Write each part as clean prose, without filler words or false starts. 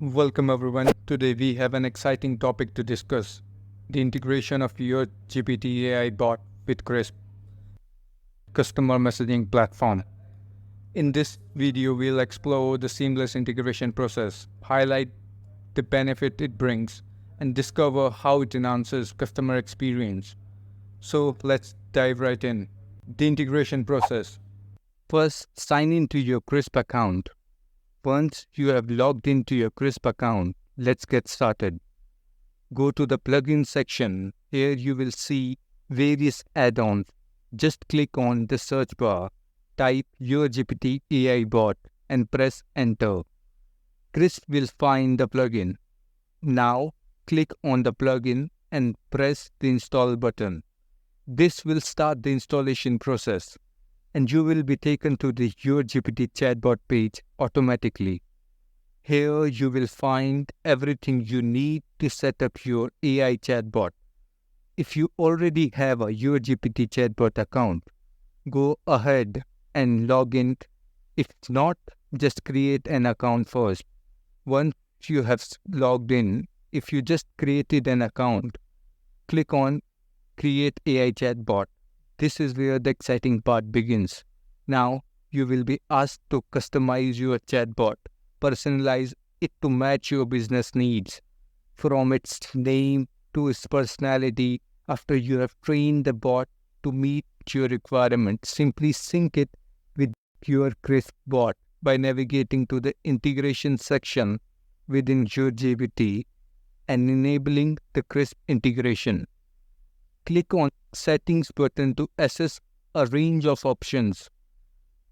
Welcome everyone. Today we have an exciting topic to discuss: the integration of your GPT AI bot with Crisp customer messaging platform. In this video, we'll explore the seamless integration process, highlight the benefit it brings, and discover how it enhances customer experience. So let's dive right in. The integration process. First, sign into your Crisp account. Once you have logged into your Crisp account, let's get started. Go to the plugin section. Here you will see various add-ons. Just click on the search bar, type your GPT AI bot and press enter. Crisp will find the plugin. Now click on the plugin and press the install button. This will start the installation process, and you will be taken to the Your GPT chatbot page automatically. Here you will find everything you need to set up your AI chatbot. If you already have a Your GPT chatbot account, go ahead and log in. If not, just create an account first. Once you have logged in, if you just created an account, click on Create AI Chatbot. This is where the exciting part begins. Now, you will be asked to customize your chatbot, personalize it to match your business needs, from its name to its personality. After you have trained the bot to meet your requirements, simply sync it with your Crisp bot by navigating to the integration section within your GPT and enabling the Crisp integration. Click on Settings button to access a range of options.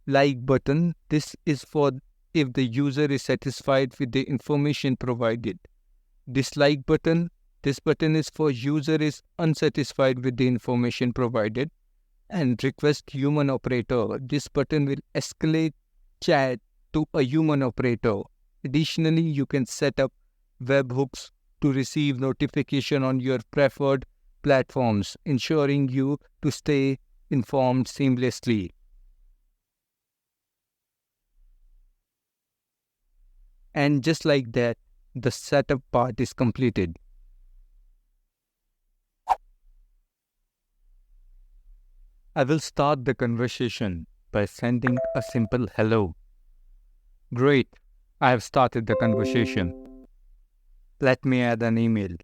Like button, this is for if the user is satisfied with the information provided. Dislike button, this button is for user is unsatisfied with the information provided. And request human operator, this button will escalate chat to a human operator. Additionally, you can set up webhooks to receive notification on your preferred platforms, ensuring you to stay informed seamlessly. And just like that, the setup part is completed. I will start the conversation by sending a simple hello. Great, I have started the conversation. Let me add an email.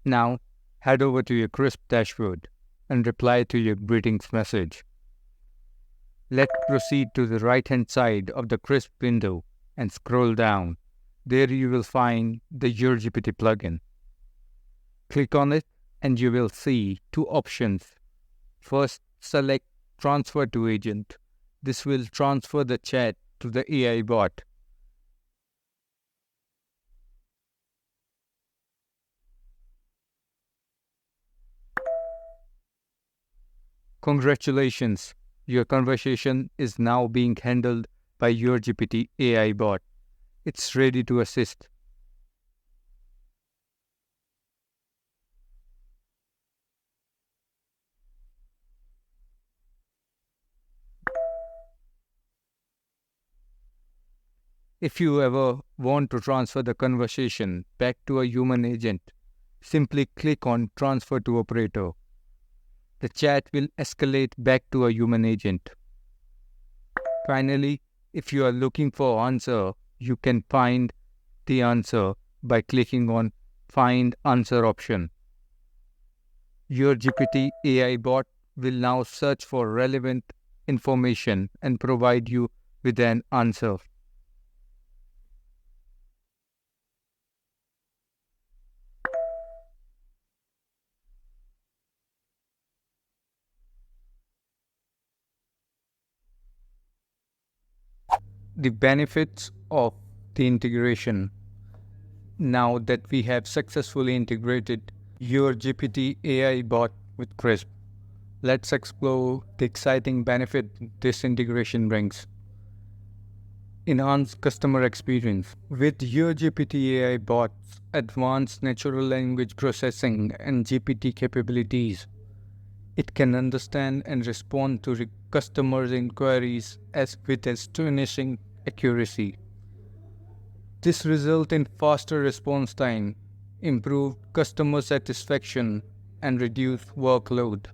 Now, head over to your Crisp dashboard and reply to your greetings message. Let's proceed to the right-hand side of the Crisp window and scroll down. There you will find the Your GPT plugin. Click on it and you will see two options. First, select Transfer to Agent. This will transfer the chat to the AI bot. Congratulations, your conversation is now being handled by your GPT AI bot. It's ready to assist. If you ever want to transfer the conversation back to a human agent, simply click on Transfer to Operator. The chat will escalate back to a human agent. Finally, if you are looking for answer, you can find the answer by clicking on Find Answer option. Your GPT AI bot will now search for relevant information and provide you with an answer. The benefits of the integration. Now that we have successfully integrated your GPT AI bot with Crisp, let's explore the exciting benefit this integration brings. Enhance customer experience. With your GPT AI bot's advanced natural language processing and GPT capabilities, It can understand and respond to customers' inquiries with astonishing accuracy. This results in faster response time, improved customer satisfaction, and reduced workload.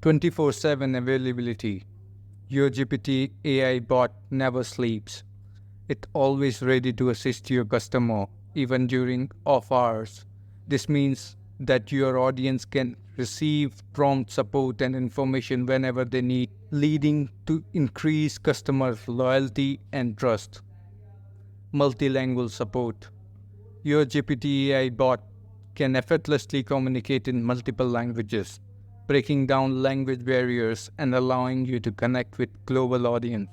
24/7 availability. Your GPT AI bot never sleeps. It's always ready to assist your customer, even during off hours. This means that your audience can receive prompt support and information whenever they need, leading to increased customer loyalty and trust. Multilingual support. Your GPT AI bot can effortlessly communicate in multiple languages, breaking down language barriers and allowing you to connect with global audience.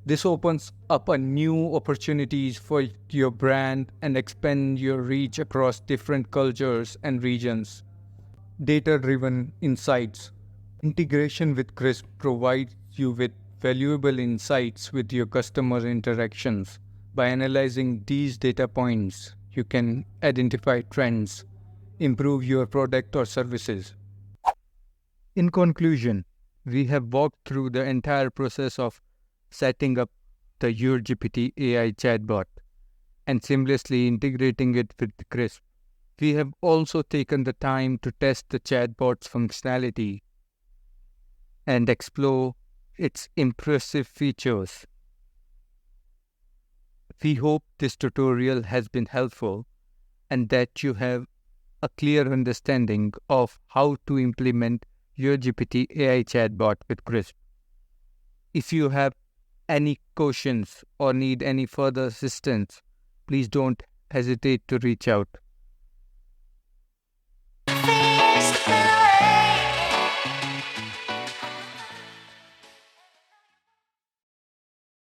This opens up a new opportunities for your brand and expand your reach across different cultures and regions. Data-driven insights. Integration with Crisp provides you with valuable insights with your customer interactions. By analyzing these data points, you can identify trends, improve your product or services. In conclusion, we have walked through the entire process of setting up the YourGPT AI chatbot and seamlessly integrating it with Crisp. We have also taken the time to test the chatbot's functionality and explore its impressive features. We hope this tutorial has been helpful and that you have a clear understanding of how to implement your GPT AI chatbot with Crisp. If you have any questions or need any further assistance, please don't hesitate to reach out.